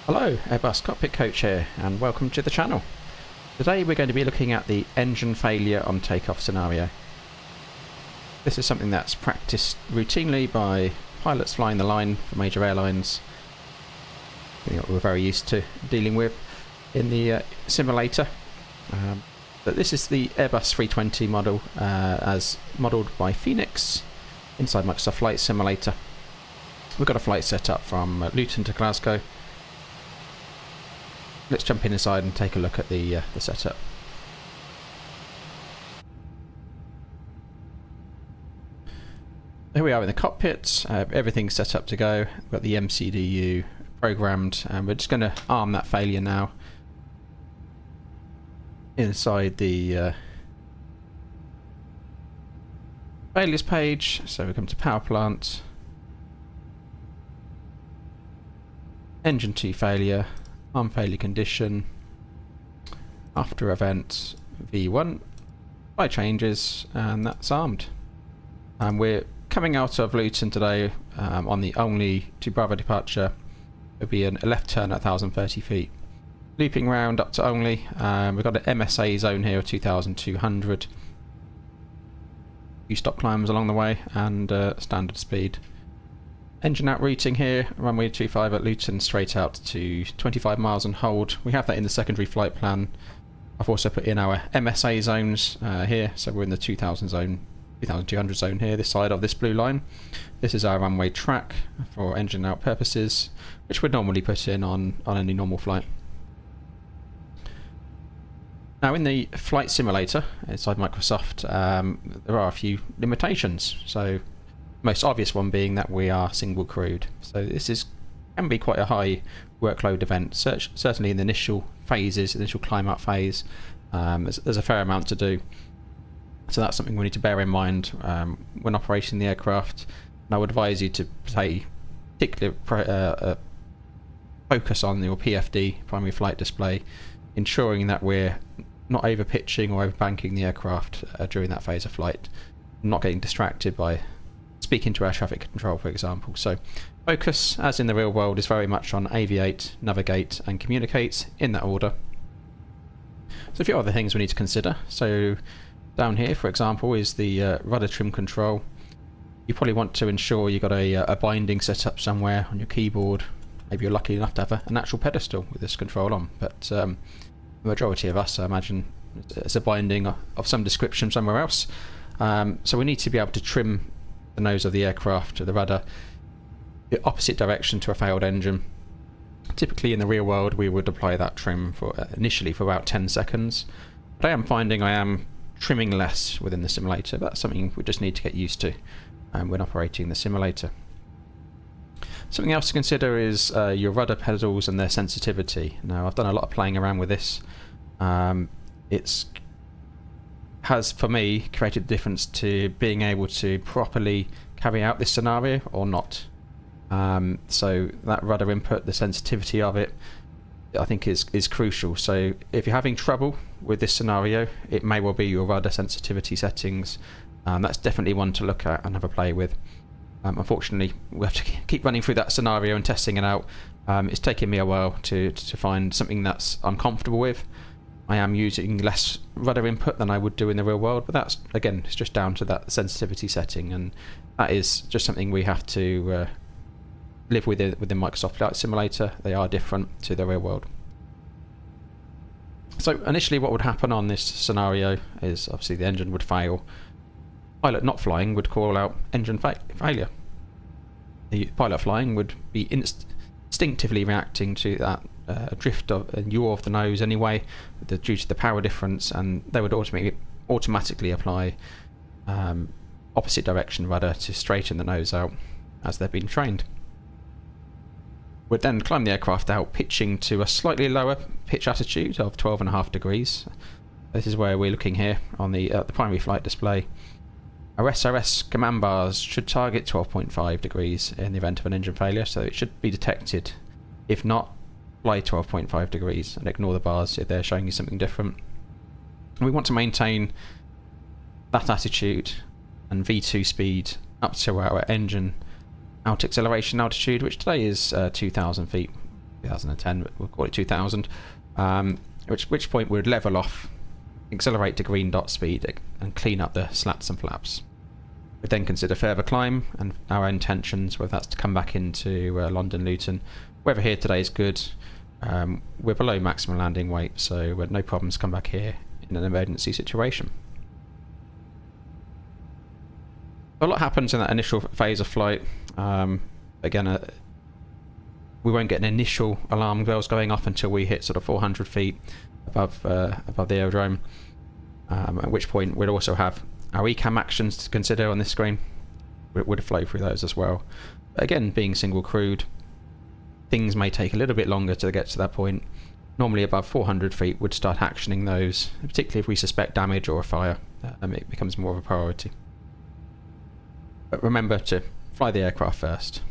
Hello, Airbus Cockpit Coach here, and welcome to the channel. Today we're going to be looking at the engine failure on takeoff scenario. This is something that's practiced routinely by pilots flying the line for major airlines. We're very used to dealing with in the simulator. But this is the Airbus 320 model as modelled by Fenix inside Microsoft Flight Simulator. We've got a flight set up from Luton to Glasgow. Let's jump inside and take a look at the setup. Here we are in the cockpit. Everything's set up to go. We've got the MCDU programmed, and we're just going to arm that failure now. Inside the failures page, so we come to power plant, engine 2 failure, arm failure condition, after event V1, flight changes, and that's armed. And we're coming out of Luton today on the only to Bravo departure. It'll be a left turn at 1,030 feet. Looping round up to only. We've got an MSA zone here of 2,200. A few stop climbs along the way and standard speed. Engine out routing here, runway 25 at Luton, straight out to 25 miles and hold. We have that in the secondary flight plan. I've also put in our MSA zones here, so we're in the 2,000 zone, 2,200 zone here, this side of this blue line. This is our runway track for engine out purposes, which we'd normally put in on any normal flight. Now in the flight simulator inside Microsoft, there are a few limitations. So most obvious one being that we are single crewed. So this can be quite a high workload event, certainly in the initial phases, initial climb up phase. There's a fair amount to do. So that's something we need to bear in mind when operating the aircraft. And I would advise you to pay particular focus on your PFD, primary flight display, ensuring that we're not over pitching or over banking the aircraft during that phase of flight, not getting distracted by speaking to air traffic control, for example. So focus, as in the real world, is very much on aviate, navigate and communicate, in that order. So a few other things we need to consider. So down here, for example, is the rudder trim control. You probably want to ensure you've got a binding set up somewhere on your keyboard. Maybe you're lucky enough to have an actual pedestal with this control on, but the majority of us, I imagine, it's a binding of some description somewhere else. So we need to be able to trim the nose of the aircraft, or the rudder, the opposite direction to a failed engine. Typically in the real world we would apply that trim initially for about 10 seconds. But I am finding I am trimming less within the simulator, but that's something we just need to get used to when operating the simulator. Something else to consider is your rudder pedals and their sensitivity. Now I've done a lot of playing around with this. It's has, for me, created a difference to being able to properly carry out this scenario or not. So that rudder input, the sensitivity of it, I think is crucial. So if you're having trouble with this scenario, it may well be your rudder sensitivity settings. That's definitely one to look at and have a play with. Unfortunately, we have to keep running through that scenario and testing it out. It's taken me a while to find something that's I'm comfortable with. I am using less rudder input than I would do in the real world, but that's, again, it's just down to that sensitivity setting, and that is just something we have to live with within Microsoft Flight Simulator. They are different to the real world. So initially what would happen on this scenario is obviously the engine would fail. Pilot not flying would call out engine failure. The pilot flying would be instinctively reacting to that drift and yaw of the nose anyway, due to the power difference, and they would automatically apply opposite direction rudder to straighten the nose out as they've been trained. We'd then climb the aircraft out, pitching to a slightly lower pitch attitude of 12.5 degrees. This is where we're looking here on the primary flight display. Our SRS command bars should target 12.5 degrees in the event of an engine failure, so it should be detected. If not, fly 12.5 degrees and ignore the bars if they're showing you something different. We want to maintain that attitude and V2 speed up to our engine out acceleration altitude, which today is 2,000 feet 2010, but we'll call it 2000. Which point we'd level off, accelerate to green dot speed, and clean up the slats and flaps. We'd then consider further climb and our intentions, whether that's to come back into London Luton. Weather here today is good. We're below maximum landing weight, so no problems to come back here in an emergency situation. A lot happens in that initial phase of flight. Again, we won't get an initial alarm bells going off until we hit sort of 400 feet above the aerodrome, at which point we'd also have our ECAM actions to consider on this screen. Would flow through those as well. But again, being single crewed, things may take a little bit longer to get to that point. Normally above 400 feet would start actioning those, particularly if we suspect damage or a fire. It becomes more of a priority. But remember to fly the aircraft first.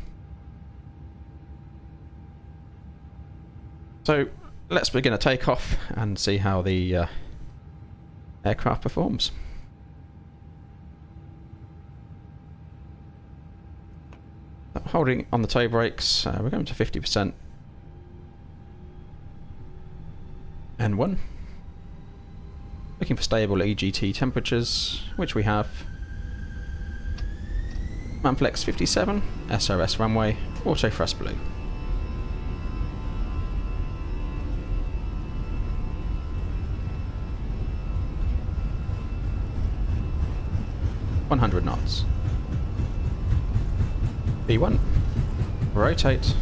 So let's begin a takeoff and see how the aircraft performs. Holding on the toe brakes, we're going to 50%. N1. Looking for stable EGT temperatures, which we have. Manflex 57, SRS runway, auto thrust blue. .100 knots. B1. Rotate.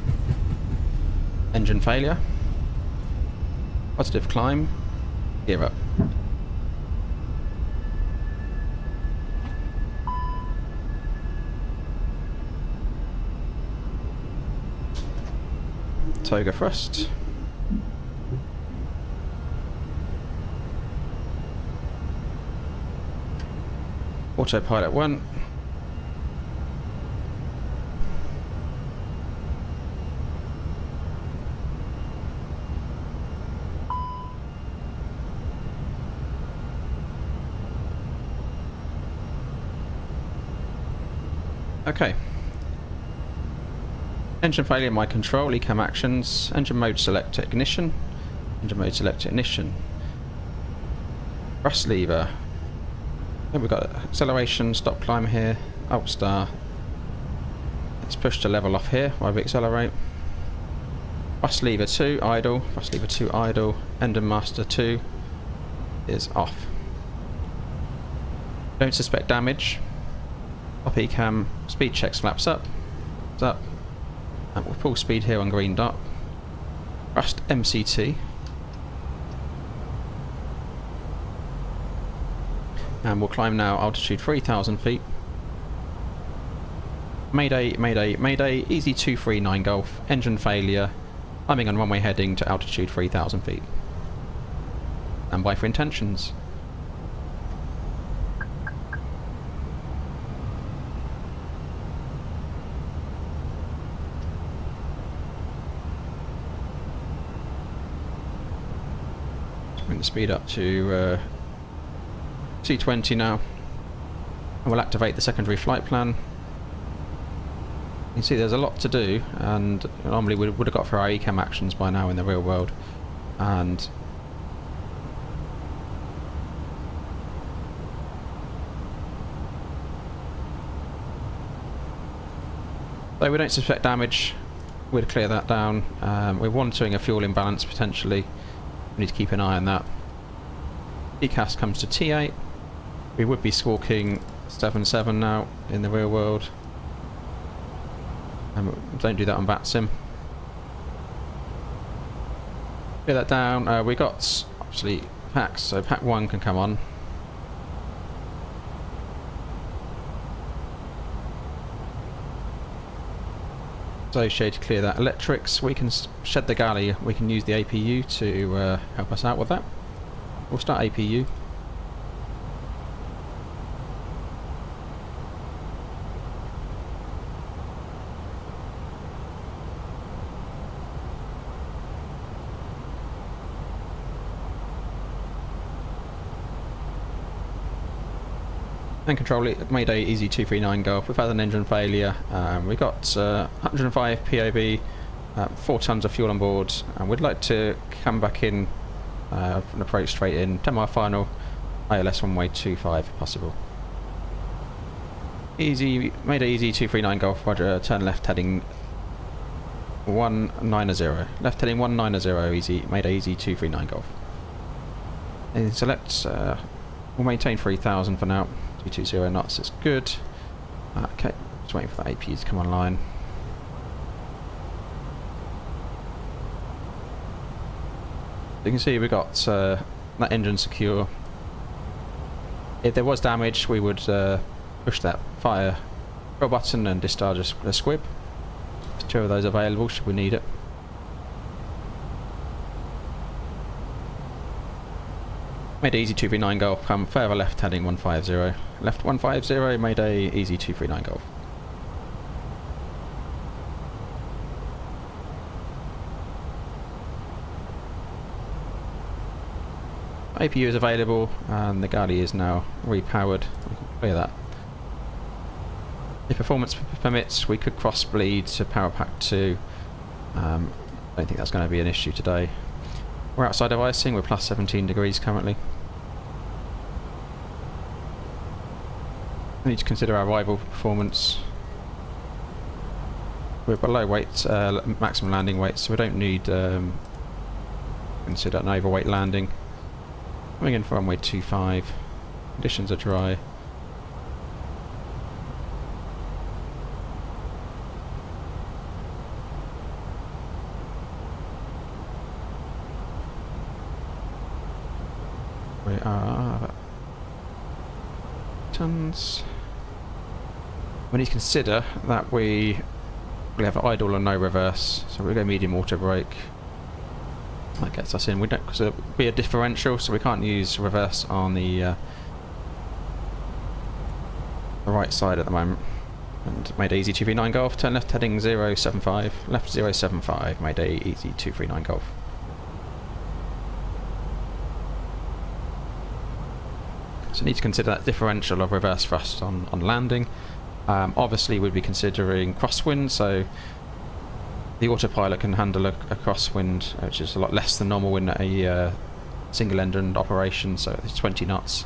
Engine failure. Positive climb. Gear up. Toga thrust. Autopilot 1. Okay. Engine failure in my control, ECAM actions, engine mode select ignition, engine mode select ignition. Thrust lever. Then we've got acceleration, stop climb here, alt star. Let's push to level off here while we accelerate. Thrust lever 2 idle, thrust lever 2 idle, engine master 2 is off. Don't suspect damage. Top ECAM, speed checks flaps up, it's up. And we'll pull speed here on green dot. Thrust MCT. And we'll climb now altitude 3,000 feet. Mayday, mayday, mayday, easy 239 Golf, engine failure, climbing on runway heading to altitude 3,000 feet. And by for intentions. Bring the speed up to C20 now, and we'll activate the secondary flight plan. You can see there's a lot to do, and normally we would have got through our ECAM actions by now in the real world, and though we don't suspect damage, we'd clear that down. We're monitoring a fuel imbalance potentially. We need to keep an eye on that. ECAS comes to T8. We would be squawking 7.7 now in the real world. Don't do that on VATSIM. Clear that down. We got obviously packs, so pack 1 can come on. Associated to clear that. Electrics, we can shed the galley, we can use the APU to help us out with that. We'll start APU. And control it, Mayday Easy 239 Golf. We've had an engine failure. We got 105 POB, 4 tons of fuel on board, and we'd like to come back in and approach straight in, 10 mile final, ILS runway 25 if possible. Easy, made easy 239 Golf, roger, turn left heading 190, left heading 190, easy, made easy 239 Golf. And select, we'll maintain 3000 for now, 220 knots, it's good. Okay, just waiting for the APU to come online. You can see we've got that engine secure. If there was damage, we would push that fire button and discharge a squib. There's 2 of those available should we need it. Made easy 239 Golf, come further left heading 150. Left 150, made a easy 239 Golf. APU is available and the galley is now repowered. We can clear that. If performance permits, we could cross bleed to power pack 2. I don't think that's going to be an issue today. We're outside of icing, we're plus 17 degrees currently. We need to consider our arrival performance. We're below weight, maximum landing weight, so we don't need consider an overweight landing. Coming in for runway 25. Conditions are dry. We are tons. We need to consider that we have idle and no reverse, so we'll go medium auto brake. That gets us in. We don't, because it'll be a differential, so we can't use reverse on the right side at the moment. And made a easy 239 Golf. Turn left heading 075. Left 075. Made a easy 239 Golf. So need to consider that differential of reverse thrust on landing. Obviously we'd be considering crosswind, so the autopilot can handle a crosswind, which is a lot less than normal in a single engine operation, so it's 20 knots.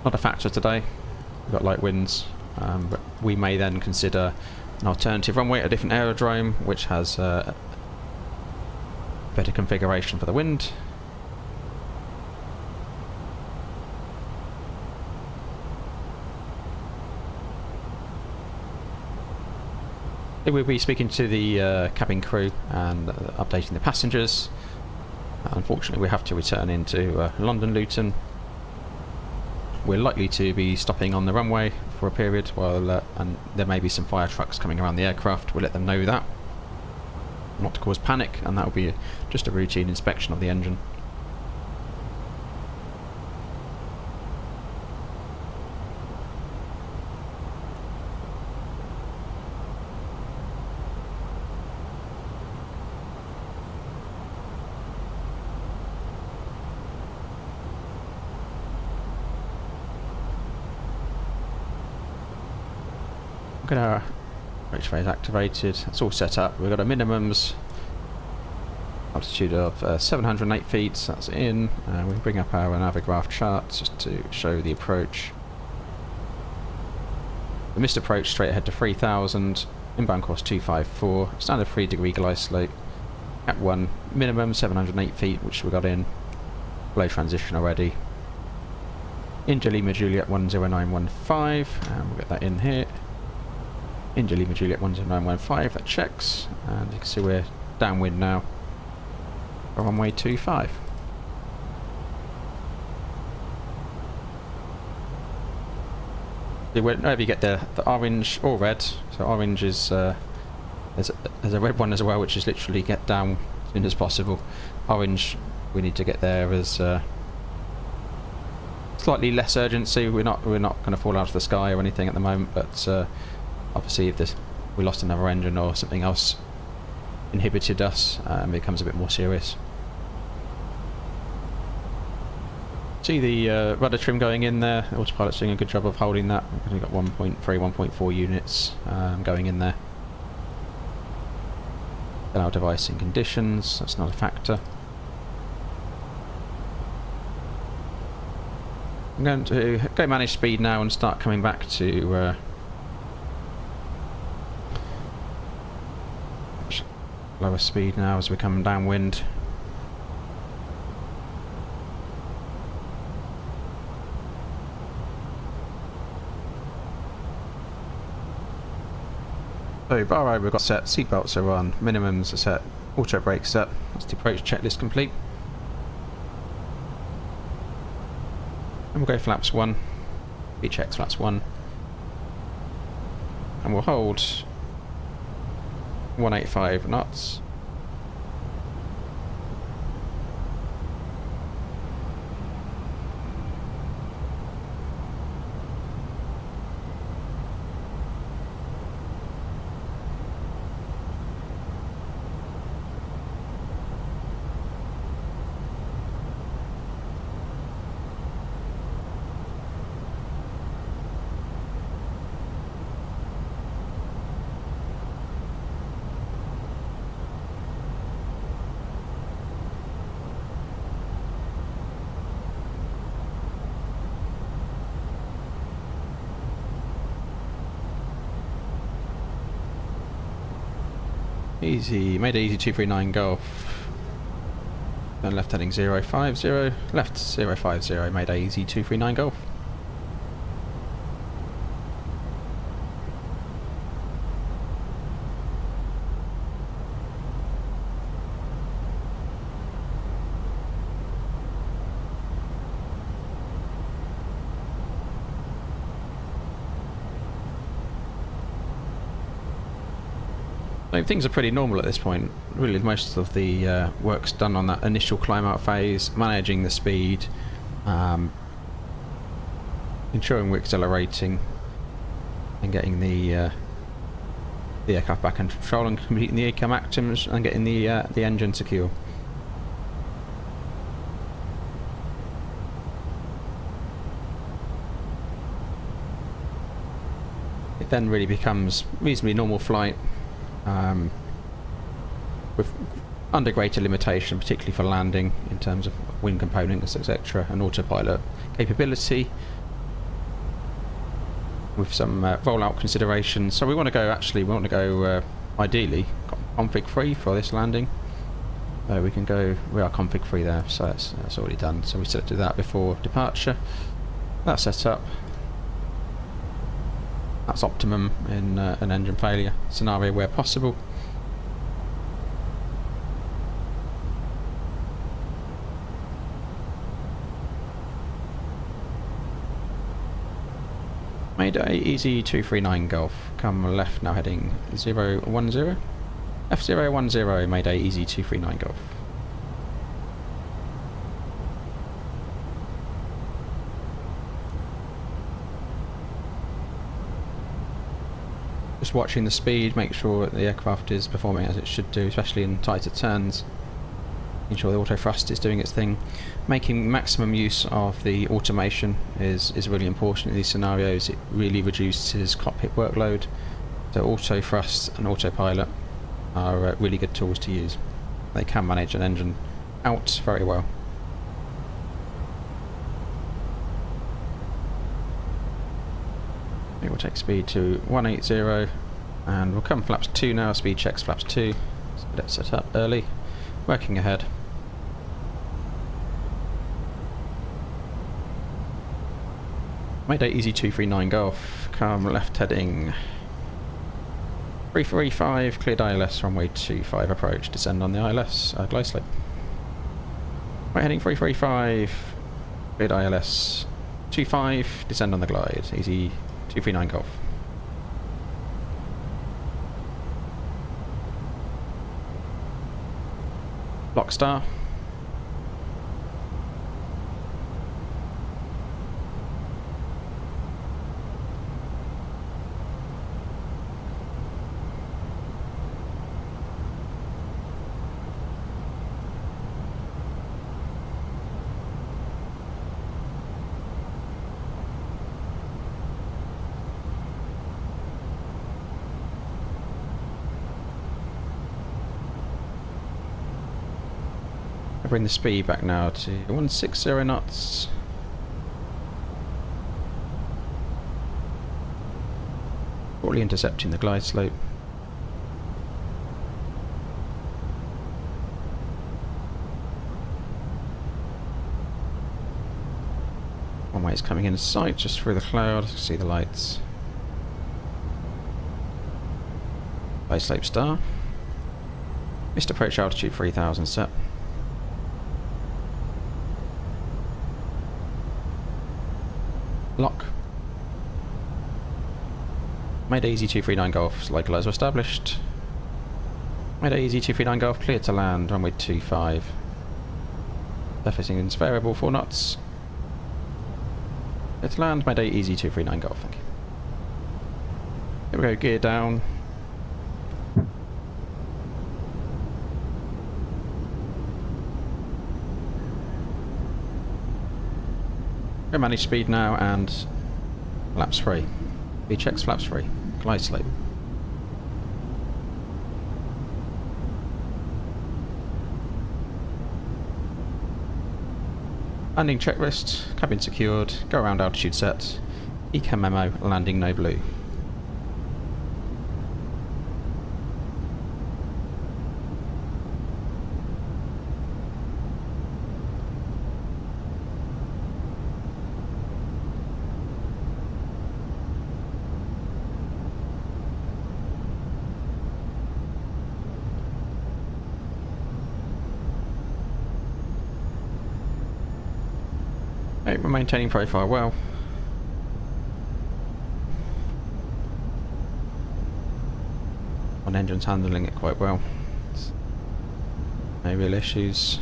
Not a factor today, we've got light winds, but we may then consider an alternative runway at a different aerodrome which has better configuration for the wind. We'll be speaking to the cabin crew and updating the passengers. Unfortunately we have to return into London Luton. We're likely to be stopping on the runway for a period while and there may be some fire trucks coming around the aircraft. We'll let them know that, not to cause panic, and that will be just a routine inspection of the engine. We've got our approach phase activated, it's all set up. We've got a minimums altitude of 708 feet, so that's in. We bring up our navigraph charts just to show the approach. We missed approach straight ahead to 3000, inbound course 254, standard 3-degree glide slope, at 1, minimum 708 feet, which we got in, low transition already. India Lima Juliet 10915, and we'll get that in here. India Lima Juliet 10915, that checks, and you can see we're downwind now for runway 25. Whenever you get the orange or red, so orange is there's a red one as well, which is literally get down as soon as possible. Orange, we need to get there as slightly less urgency. We're not going to fall out of the sky or anything at the moment, but obviously if we lost another engine or something else inhibited us, it becomes a bit more serious. See the rudder trim going in there. The autopilot's doing a good job of holding that. We've got 1.3, 1.4 units going in there. Allow device in conditions, that's not a factor. I'm going to go manage speed now and start coming back to lower speed now as we come downwind. So bar row we've got set, seatbelts are on, minimums are set, auto brake set. That's the approach checklist complete. And we'll go flaps 1, V-checks flaps 1, and we'll hold 185 knots. Easy, made it easy 239 Golf. Then left heading 050, left 050, made it easy 239 Golf. So things are pretty normal at this point. Really, most of the work's done on that initial climb out phase, managing the speed, ensuring we're accelerating, and getting the aircraft back under control, and completing the ECAM actions, and getting the engine secure. It then really becomes reasonably normal flight. With under greater limitation, particularly for landing in terms of wing components, etc., and autopilot capability, with some rollout considerations. So we want to go ideally config free for this landing. We are config free there, so that's already done. So we selected that before departure. That's set up. That's optimum in an engine failure scenario where possible. Made a easy 239 Golf. Come left now heading 010. F010 made a easy 239 Golf. Just watching the speed, make sure that the aircraft is performing as it should do, especially in tighter turns. Making sure the auto thrust is doing its thing. Making maximum use of the automation is really important in these scenarios. It really reduces cockpit workload. So auto thrust and autopilot are really good tools to use. They can manage an engine out very well. We'll take speed to 180 and we'll come flaps 2 now, speed checks flaps 2. So let's set up early, working ahead. Made a easy 239 Golf, come left heading 335, cleared ILS runway 25 approach, descend on the ILS, glide slope. Right heading 335, cleared ILS 25, descend on the glide, easy 239 Golf. Block star. bring the speed back now to 160 knots. Shortly intercepting the glide slope. One way is coming in sight, just through the cloud. See the lights. Glide slope star. Missed approach altitude 3000 set. Lock. Mayday Easy 239 Golf, localizer established. Mayday Easy 239 Golf, clear to land, runway 25. Surfacing is variable 4 knots. Clear to land, Mayday Easy 239 Golf, thank you. Here we go, gear down. Go manage speed now and flaps free. V checks flaps free. Glide slope. Landing checklist, cabin secured, go around altitude set, ECAM memo, landing no blue. Okay, we're maintaining profile well. One engine's handling it quite well. No real issues.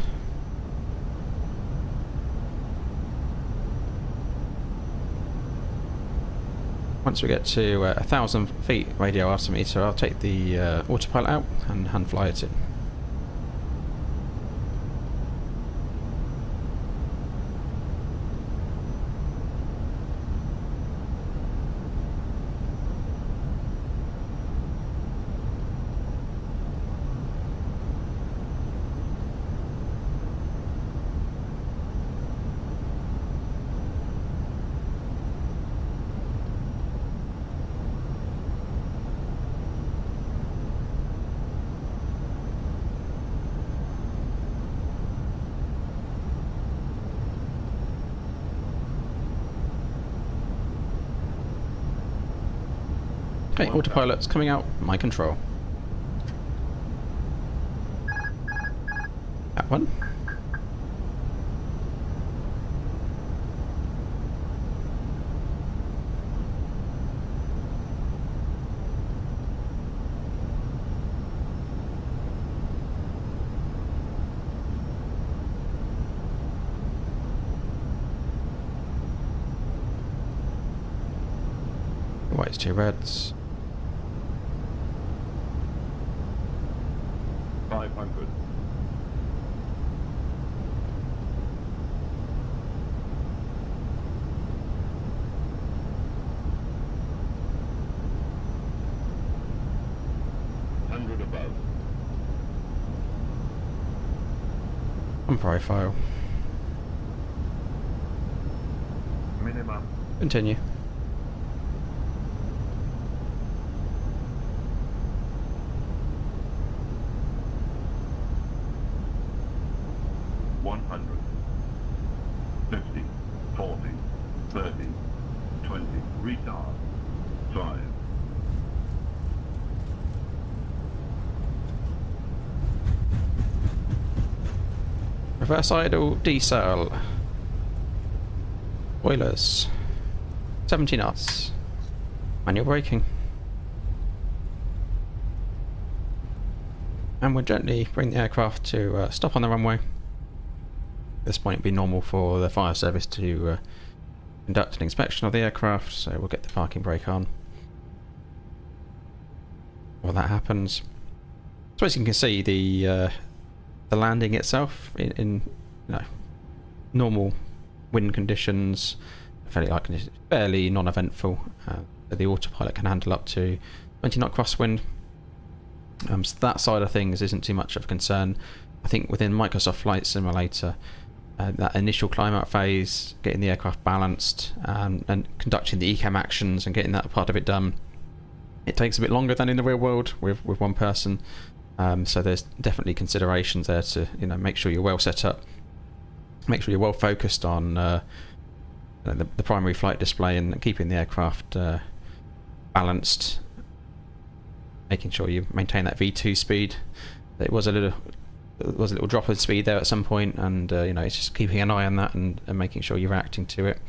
Once we get to 1,000 feet radio altimeter, I'll take the autopilot out and hand fly it in. Okay, autopilot's coming out, my control. That one. Whites, two reds. 500. Above. On profile. Minimum. Continue. Retard. 5. Reverse idle, decel. Oilers. 70 knots. Manual braking. And we'll gently bring the aircraft to stop on the runway. At this point it'd be normal for the fire service to conduct an inspection of the aircraft, so we'll get the parking brake on while that happens. So as you can see, the landing itself in you know, normal wind conditions, fairly non-eventful. The autopilot can handle up to 20 knot crosswind. So that side of things isn't too much of a concern. I think within Microsoft Flight Simulator, that initial climb out phase, getting the aircraft balanced, and conducting the ECAM actions and getting that part of it done, it takes a bit longer than in the real world with one person. So there's definitely considerations there to make sure you're well set up, make sure you're well focused on the primary flight display and keeping the aircraft balanced, making sure you maintain that V2 speed. It was a little drop of speed there at some point, and it's just keeping an eye on that and making sure you're reacting to it.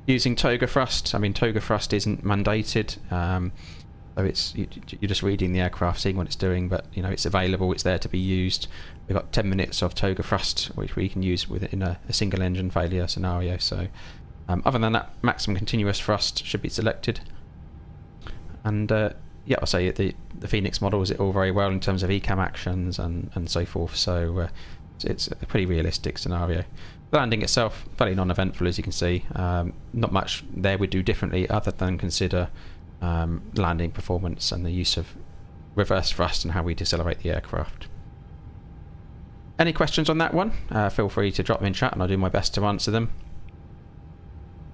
Using toga thrust. I mean, toga thrust isn't mandated, so you're just reading the aircraft, seeing what it's doing, but it's available, it's there to be used. We've got 10 minutes of toga thrust, which we can use in a single engine failure scenario. So other than that, maximum continuous thrust should be selected. And yeah, I'll say the Fenix models it all very well in terms of ECAM actions and so forth. So it's a pretty realistic scenario. The landing itself, fairly non-eventful, as you can see. Not much there we do differently other than consider landing performance and the use of reverse thrust and how we decelerate the aircraft. Any questions on that one? Feel free to drop them in chat and I'll do my best to answer them.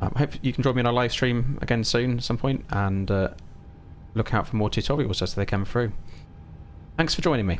I hope you can join me on a live stream again soon at some point, and look out for more tutorials as they come through. Thanks for joining me.